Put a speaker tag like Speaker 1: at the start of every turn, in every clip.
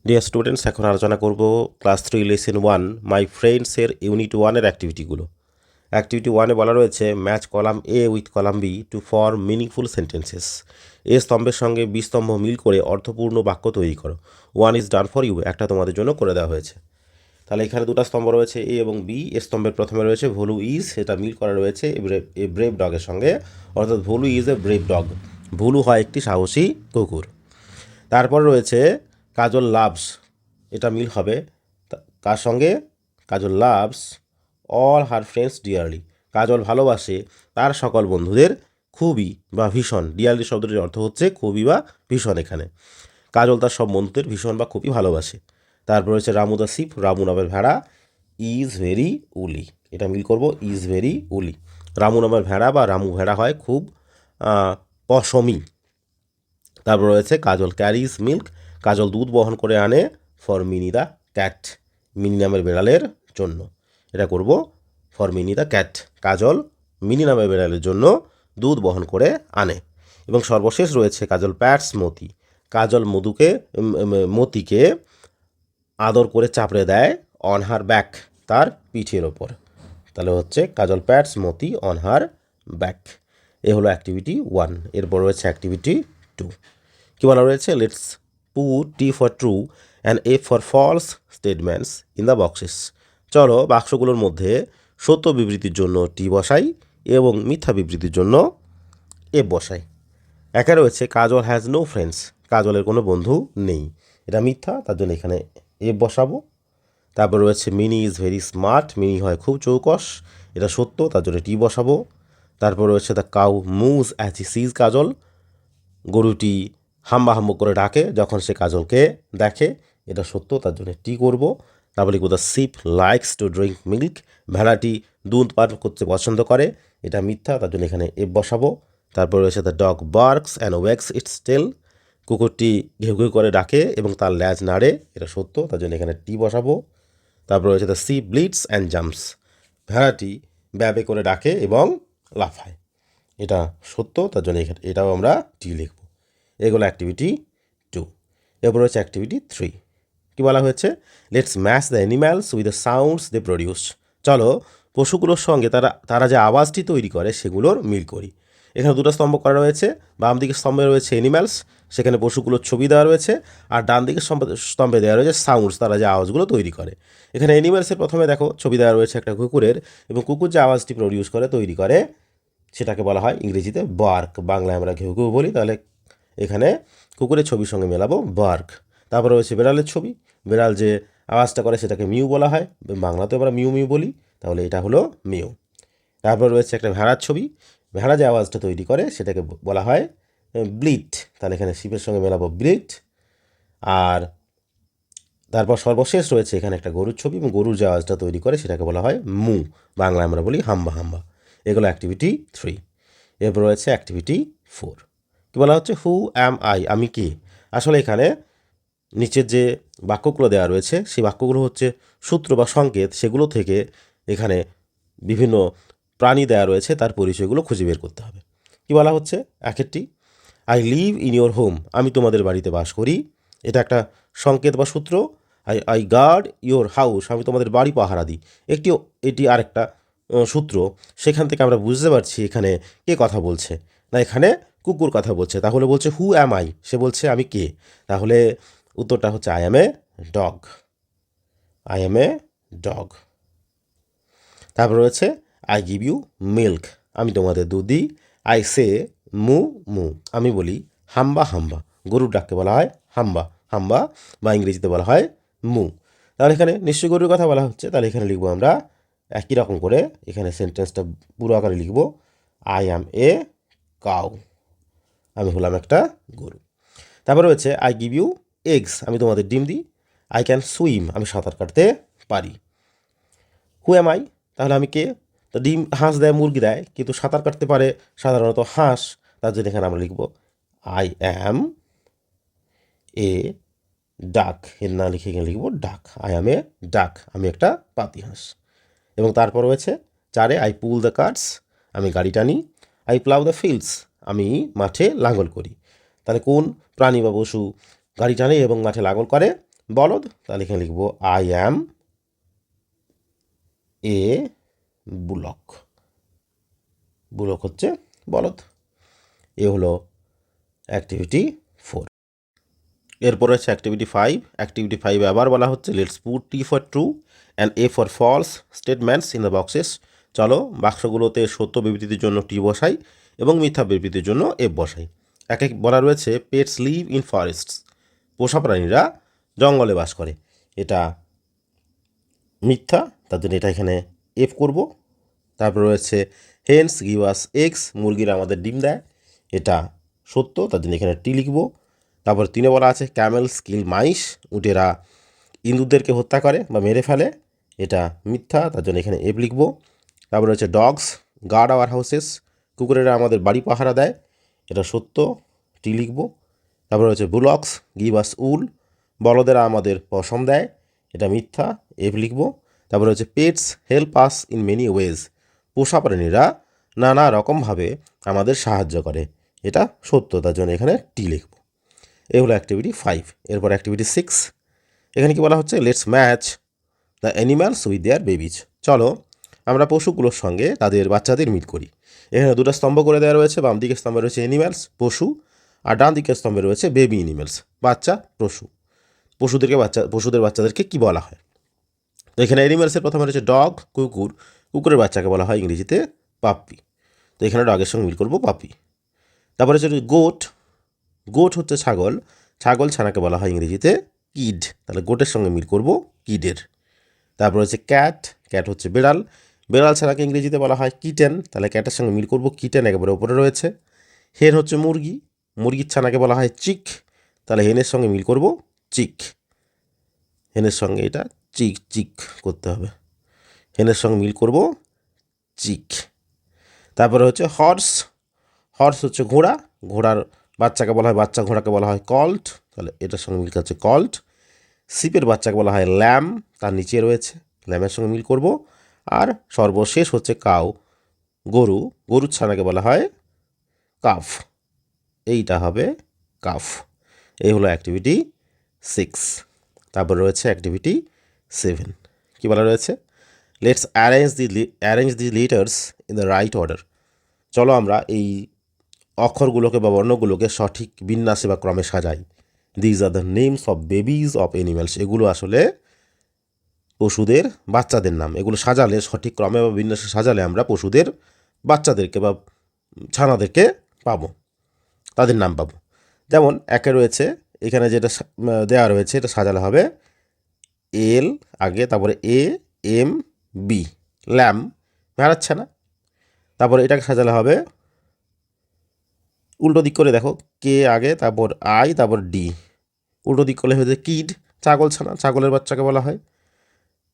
Speaker 1: Dear students, এখন আলোচনা করব ক্লাস 3 লেসন 1 মাই ফ্রেন্ডসের ইউনিট 1-এর অ্যাক্টিভিটিগুলো। অ্যাক্টিভিটি 1-এ বলা রয়েছে match column A with column B to form meaningful sentences. A স্তম্ভের সঙ্গে বি স্তম্ভ মিল করে অর্থপূর্ণ বাক্য তৈরি করো। 1 ইজ ডান ফর ইউ, একটা তোমাদের জন্য করে দেওয়া হয়েছে। তাহলে এখানে দুটো স্তম্ভ রয়েছে এ এবং বি। এ স্তম্ভের প্রথমে রয়েছে ভলু ইজ, সেটা মিল করা রয়েছে এ ব্রেভ ডগের সঙ্গে, অর্থাৎ Bhulu is a brave dog, Bhulu হয় একটি সাহসী কুকুর। তারপর রয়েছে কাজল লাভস, এটা মিল হবে কার সঙ্গে? Kajal loves all her friends dearly, Kajal ভালোবাসে তার সকল বন্ধুদের খুবই বা ভীষণ। ডিয়ারলি শব্দটির অর্থ হচ্ছে খুবই বা ভীষণ। এখানে কাজল তার সব বন্ধুদের ভীষণ বা খুবই ভালোবাসে। তারপর রয়েছে রামু দ্য শিপ, রামু নামের ভেড়া ইজ ভেরি উলি, এটা মিল করব ইজ ভেরি উলি। রামু নামের ভেড়া বা রামু ভেড়া হয় খুব পশমি। তারপর রয়েছে কাজল ক্যারিজ মিল্ক, কাজল দুধ বহন করে আনে for mini the cat, mini নামের বেড়ালের জন্য। এটা করব for mini the cat, Kajal mini নামের বেড়ালের জন্য দুধ বহন করে আনে। এবং সর্বশেষ রয়েছে কাজল প্যাটস মতি, কাজল মতিকে আদর করে চাপড়ে দেয় অন হার ব্যাক, তার পিঠের ওপর। তাহলে হচ্ছে Kajal pats Moti on her back. এ হলো অ্যাক্টিভিটি 1। এরপর রয়েছে অ্যাক্টিভিটি 2। কী বলা রয়েছে? Let's put T for true and F for false statements in the boxes. চলো বাক্সগুলোর মধ্যে সত্য বিবৃতির জন্য টি বসাই এবং মিথ্যা বিবৃতির জন্য এফ বসাই। একে রয়েছে কাজল হ্যাজ নো ফ্রেন্ডস, কাজলের কোনো বন্ধু নেই, এটা মিথ্যা, তার জন্য এখানে এফ বসাবো। তারপর রয়েছে mini is very smart, mini হয় খুব চৌকস, এটা সত্য, তার জন্য টি বসাবো। তারপর রয়েছে the cow moves as he sees Kajal, গরুটি হাম্বা হাম্বু করে ডাকে যখন সে কাজলকে দেখে, এটা সত্য, তার জন্য টি করব। তারপর লিখব the sheep likes to drink milk, ভেড়াটি দুধ পান করতে পছন্দ করে, এটা মিথ্যা, তার জন্য এখানে এফ বসাবো। তারপর রয়েছে the dog barks and wags its tail, কুকুরটি ঘেউ ঘেউ করে ডাকে এবং তার ল্যাজ নাড়ে, এটা সত্য, তার জন্য এখানে টি বসাবো। তারপর রয়েছে দ্য শিপ ব্লিডস অ্যান্ড জাম্পস, ভেড়াটি ব্যাবে করে ডাকে এবং লাফায়, এটা সত্য, তার জন্য এটাও আমরা টি লিখব। এগুলো অ্যাক্টিভিটি 2। এরপর রয়েছে অ্যাক্টিভিটি 3। কী বলা হয়েছে? Let's match the animals with the sounds they produce. চলো পশুগুলোর সঙ্গে তারা যে আওয়াজটি তৈরি করে সেগুলোর মিল করি। এখানে দুটো স্তম্ভ করা রয়েছে, বাম দিকের স্তম্ভে রয়েছে অ্যানিম্যালস, সেখানে পশুগুলোর ছবি দেওয়া রয়েছে, আর ডান দিকের স্তম্ভে দেওয়া রয়েছে সাউন্ডস, তারা যে আওয়াজগুলো তৈরি করে। এখানে অ্যানিম্যালসের প্রথমে দেখো ছবি দেওয়া রয়েছে একটা কুকুরের, এবং কুকুর যে আওয়াজটি প্রডিউস করে তৈরি করে সেটাকে বলা হয় ইংরেজিতে বার্ক, বাংলায় আমরা ঘেউ ঘেউ বলি, তাহলে এখানে কুকুরের ছবির সঙ্গে মেলাবো বার্ক। তারপরে রয়েছে বেড়ালের ছবি, বেড়াল যে আওয়াজটা করে সেটাকে মিউ বলা হয়, বাংলাতে আমরা মিউ মিউ বলি, তাহলে এটা হলো মিউ। তারপর রয়েছে একটা ভেড়ার ছবি, ভেড়া যে আওয়াজটা তৈরি করে সেটাকে বলা হয় ব্লিট, তাহলে এখানে শিপের সঙ্গে মেলাবো ব্লিট। আর তারপর সর্বশেষ রয়েছে এখানে একটা গরুর ছবি, এবং গরুর যে আওয়াজটা তৈরি করে সেটাকে বলা হয় মু, বাংলায় আমরা বলি হাম্বা হাম্বা। এগুলো অ্যাক্টিভিটি 3। এরপর রয়েছে অ্যাক্টিভিটি 4। কী বলা হচ্ছে? হু অ্যাম আই, আমি কে। আসলে এখানে নিচের যে বাক্যগুলো দেওয়া রয়েছে সেই বাক্যগুলো হচ্ছে সূত্র বা সংকেত, সেগুলো থেকে এখানে বিভিন্ন প্রাণী দেওয়া রয়েছে, তার পরিচয়গুলো খুঁজে বের করতে হবে। কী বলা হচ্ছে? একটি I live in your home, আমি তোমাদের বাড়িতে বাস করি, এটা একটা সংকেত বা সূত্র। আই গার্ড ইয়োর হাউস, আমি তোমাদের বাড়ি পাহারা দিই, এটি আরেকটা সূত্র। সেখান থেকে আমরা বুঝতে পারছি এখানে কে কথা বলছে, না এখানে কুকুর কথা বলছে। তাহলে বলছে হু অ্যাম আই, সে বলছে আমি কে, তাহলে উত্তরটা হচ্ছে I am a dog, I am a dog. তারপর রয়েছে আই গিভ ইউ মিল্ক, আমি তোমাদের দুধ দিই। আই সে মু মু, আমি বলি হাম্বা হাম্বা, গরুর ডাককে বলা হয় হাম্বা হাম্বা, বা ইংরেজিতে বলা হয় মু। তাহলে এখানে নিশ্চয়ই গরুর কথা বলা হচ্ছে, তাহলে এখানে লিখবো আমরা একই রকম করে, এখানে সেন্টেন্সটা পুরো আকারে লিখবো আই অ্যাম এ কাউ, আমি হলাম একটা গরু। তারপর রয়েছে আই গিভ ইউ এগস, আমি তোমাদের ডিম দিই। আই ক্যান সুইম, আমি সাঁতার কাটতে পারি। হু অ্যাম আই, তাহলে আমি কে? তো ডিম হাঁস দেয়, মুরগি দেয়, কিন্তু সাঁতার কাটতে পারে সাধারণত হাঁস, তার জন্য এখানে আমরা লিখব আই অ্যাম এ ডাক, এর না লিখে এখানে লিখব ডাক, আই অ্যাম এ ডাক, আমি একটা পাতি হাঁস। এবং তারপর রয়েছে 4 আই পুল দ্য কার্টস, আমি গাড়ি টানি। আই প্লাউ দ্য ফিল্ডস, আমি মাঠে লাঙল করি। তাহলে কোন প্রাণী বা পশু গাড়ি টানে এবং মাঠে লাঙল করে? বলদ, তাহলে এখানে লিখব I am A bullock. Bullock হচ্ছে বলদ। এ হলো অ্যাক্টিভিটি 4। এরপর হচ্ছে অ্যাক্টিভিটি 5। অ্যাক্টিভিটি 5 আবার বলা হচ্ছে let's put T for true and F for false statements in the boxes. চলো বাক্সগুলোতে সত্য বিবৃতির জন্য টি বসাই এবং মিথ্যা বিবৃতির জন্য এফ বসাই। এক এক বলা রয়েছে পেটস লিভ ইন ফরেস্টস, পোষা প্রাণীরা জঙ্গলে বাস করে। এটা মিথ্যা, তার জন্য এটা এখানে এফ করব। তারপর রয়েছে হেন্স গিভ আস এগস, মুরগিরা আমাদের ডিম দেয়। এটা সত্য, তার জন্য এখানে টি লিখব। তারপর 3 বলা আছে ক্যামেলস কিল মাইস, উটেরা ইঁদুরদেরকে হত্যা করে বা মেরে ফেলে। এটা মিথ্যা, তার জন্য এখানে এফ লিখব। তারপর হচ্ছে ডগস গার্ড আওয়ার হাউসেস, কুকুরেরা আমাদের বাড়ি পাহারা দেয়। এটা সত্য, টি লিখব। তারপর হচ্ছে বুলক্স গিভ আস উল, বলদেরা আমাদের পশম দেয়। এটা মিথ্যা, এফ লিখব। তারপর হচ্ছে pets help us in many ways, পোষা প্রাণীরা নানা রকমভাবে আমাদের সাহায্য করে। এটা সত্য, তার জন্য এখানে টি লিখব। এই হলো অ্যাক্টিভিটি 5। এরপর অ্যাক্টিভিটি 6। এখানে কি বলা হচ্ছে let's match the animals with their babies. চলো আমরা পশুগুলোর সঙ্গে তাদের বাচ্চাদের মিট করি। এখানে 2টা স্তম্ভ করে দেওয়া রয়েছে। বাম দিকের স্তম্ভে রয়েছে অ্যানিম্যালস পশু, আর ডান দিকের স্তম্ভে রয়েছে বেবি অ্যানিম্যালস বাচ্চা পশু। পশুদের বাচ্চাদেরকে কি বলা হয়? তো এখানে অ্যানিম্যালসের প্রথমে রয়েছে ডগ কুকুর, কুকুরের বাচ্চাকে বলা হয় ইংরেজিতে পাপ্পি। তো এখানে ডগের সঙ্গে মিল করবো পাপি। তারপরে হচ্ছে গোট, গোট হচ্ছে ছাগল, ছাগল ছানাকে বলা হয় ইংরেজিতে কিড, তাহলে গোটের সঙ্গে মিল করব কিডের। তারপর হচ্ছে ক্যাট, ক্যাট হচ্ছে বেড়াল, বেড়াল ছানাকে ইংরেজিতে বলা হয় কিটেন, তাহলে ক্যাটের সঙ্গে মিল করব কিটেন, একেবারে ওপরে রয়েছে। হেন হচ্ছে মুরগি, মুরগির ছানাকে বলা হয় চিক, তাহলে হেনের সঙ্গে মিল করব চিক। হেনের সঙ্গে এটা চিক চিক করতে হবে, হেনের সঙ্গে মিল করব চিক। তারপরে হচ্ছে হর্স, হর্স হচ্ছে ঘোড়া, ঘোড়ার বাচ্চাকে বলা হয়, বাচ্চা ঘোড়াকে বলা হয় কল্ট, তাহলে এটার সঙ্গে মিল হচ্ছে কল্ট। শিপের বাচ্চাকে বলা হয় ল্যাম, তার নিচে রয়েছে, ল্যামের সঙ্গে মিল করব। আর সর্বশেষ হচ্ছে কাউ, গরু, গরুর ছানাকে বলা হয় কাফ, এইটা হবে কাফ। এই হলো অ্যাক্টিভিটি 6। তারপর রয়েছে অ্যাক্টিভিটি 7। কী বলা রয়েছে let's arrange the litres in the right order. চলো আমরা এই অক্ষরগুলোকে বা বর্ণগুলোকে সঠিক বিন্যাসে বা ক্রমে সাজাই। These are the names of babies of animals, এগুলো আসলে পশুদের বাচ্চাদের নাম। এগুলো সাজালে সঠিক ক্রমে বা বিন্যাসে সাজালে আমরা পশুদের বাচ্চাদেরকে বা ছানাদেরকে পাবো, তাদের নাম পাবো। যেমন একে রয়েছে এখানে যেটা দেওয়া রয়েছে, এটা সাজালে হবে এল আগে, তারপরে এ এম বি, ল্যাম ভেড়ার ছানা। তারপরে এটাকে সাজালে হবে উল্টো দিক করে, দেখো কে আগে, তারপর আই, তারপর ডি, উল্টো দিক করলে হয়েছে কিড, ছাগল ছানা, ছাগলের বাচ্চাকে বলা হয়।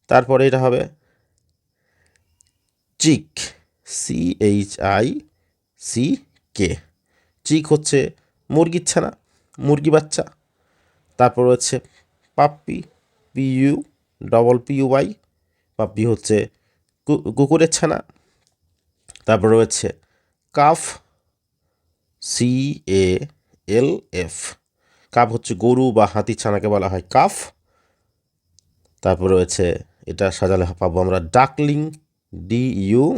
Speaker 1: তারপরে এটা হবে চিক, CHICK, চিক হচ্ছে মুরগির ছানা, মুরগি বাচ্চা। তারপর হচ্ছে পাপ্পি, PUPPY, পাপ্পি হচ্ছে কুকুরের ছানা। তারপর রয়েছে কাফ, CALF, কাফ হচ্ছে গরু বা হাতির ছানাকে বলা হয় কাফ। তারপর রয়েছে এটা সাজালে পাবো আমরা ডাকলিং, DUCKLING,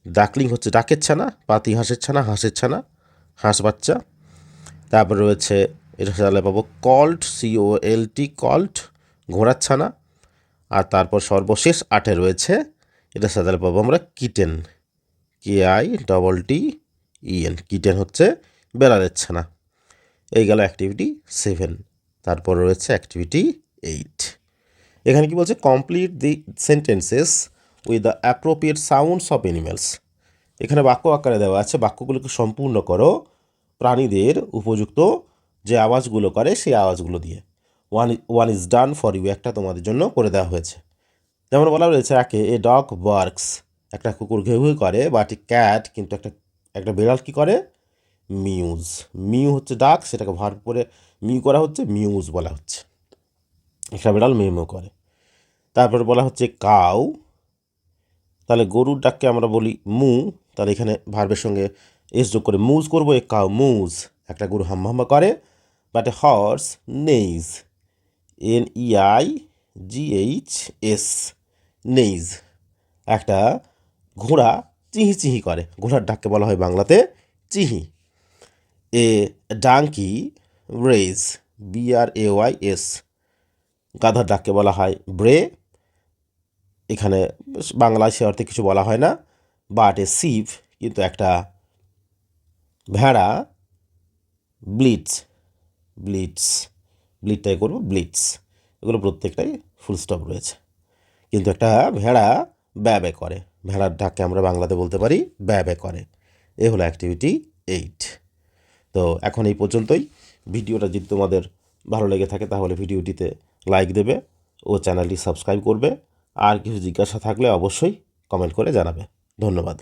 Speaker 1: ডাকলিং হচ্ছে ডাকের ছানা, পাতি হাঁসের ছানা, হাঁসের ছানা, হাঁস বাচ্চা। তারপর রয়েছে এটা সাজালে পাবো কল্ট, COLT, কল্ট, ঘোড়ার ছানা। আর তারপর সর্বশেষ 8-এ রয়েছে এটা সাজালে পাবো আমরা কিটেন, KITTEN, কিটেন হচ্ছে বেড়ালের ছানা। এই গেল অ্যাক্টিভিটি 7। তারপর রয়েছে অ্যাক্টিভিটি 8। এখানে কি বলছে complete the sentences with the appropriate sounds of animals. এখানে বাক্য আকারে দেওয়া আছে, বাক্যগুলোকে সম্পূর্ণ করো প্রাণীদের উপযুক্ত যে আওয়াজগুলো করে সেই আওয়াজগুলো দিয়ে। One is done for you, একটা তোমাদের জন্য করে দেওয়া হয়েছে। যেমন বলা রয়েছে একে এ ডগ বার্কস, একটা কুকুর ঘেউ ঘেউ করে, বাট এ ক্যাট, কিন্তু একটা বিড়াল কী করে মিউজ, মিউ হচ্ছে ডাক, সেটাকে ভার্ব করে মিউ করা হচ্ছে, মিউজ বলা হচ্ছে, একটা বিড়াল মিউ মিউ করে। তারপরে বলা হচ্ছে কাউ, তাহলে গরুর ডাককে আমরা বলি মু, তাহলে এখানে ভার্বের সঙ্গে এস যোগ করে মুজ করবো, এ কাউ মুজ, একটা গরু হাম্বা হাম্বা করে, বাট এ হর্স নেইজ, NEIGHS, নেইজ। একটা ঘোড়া চিহি চিহি করে, ঘোড়ার ডাককে বলা হয় বাংলাতে চিহি। এ ডাঙ্কি ব্রেজ, BRAYS, গাধার ডাককে বলা হয় ব্রে। এখানে বাংলায় সে অর্থে কিছু বলা হয় না। বাট এ শিপ, কিন্তু একটা ভেড়া ব্লিটস, ব্লিটটাই করবো ব্লিটস, এগুলো প্রত্যেকটাই ফুল স্টপ রয়েছে। কিন্তু একটা ভেড়া ব্যয় ব্যয় করে, ভেড়ার ডাককে আমরা বাংলাতে বলতে পারি ব্যয় ব্যয় করে। এ হলো অ্যাক্টিভিটি 8। তো এখন এই পর্যন্তই। ভিডিওটা যদি তোমাদের ভালো লেগে থাকে তাহলে ভিডিওটিতে লাইক দেবে ও চ্যানেলটি সাবস্ক্রাইব করবে। আর কিছু জিজ্ঞাসা থাকলে অবশ্যই কমেন্ট করে জানাবে। ধন্যবাদ।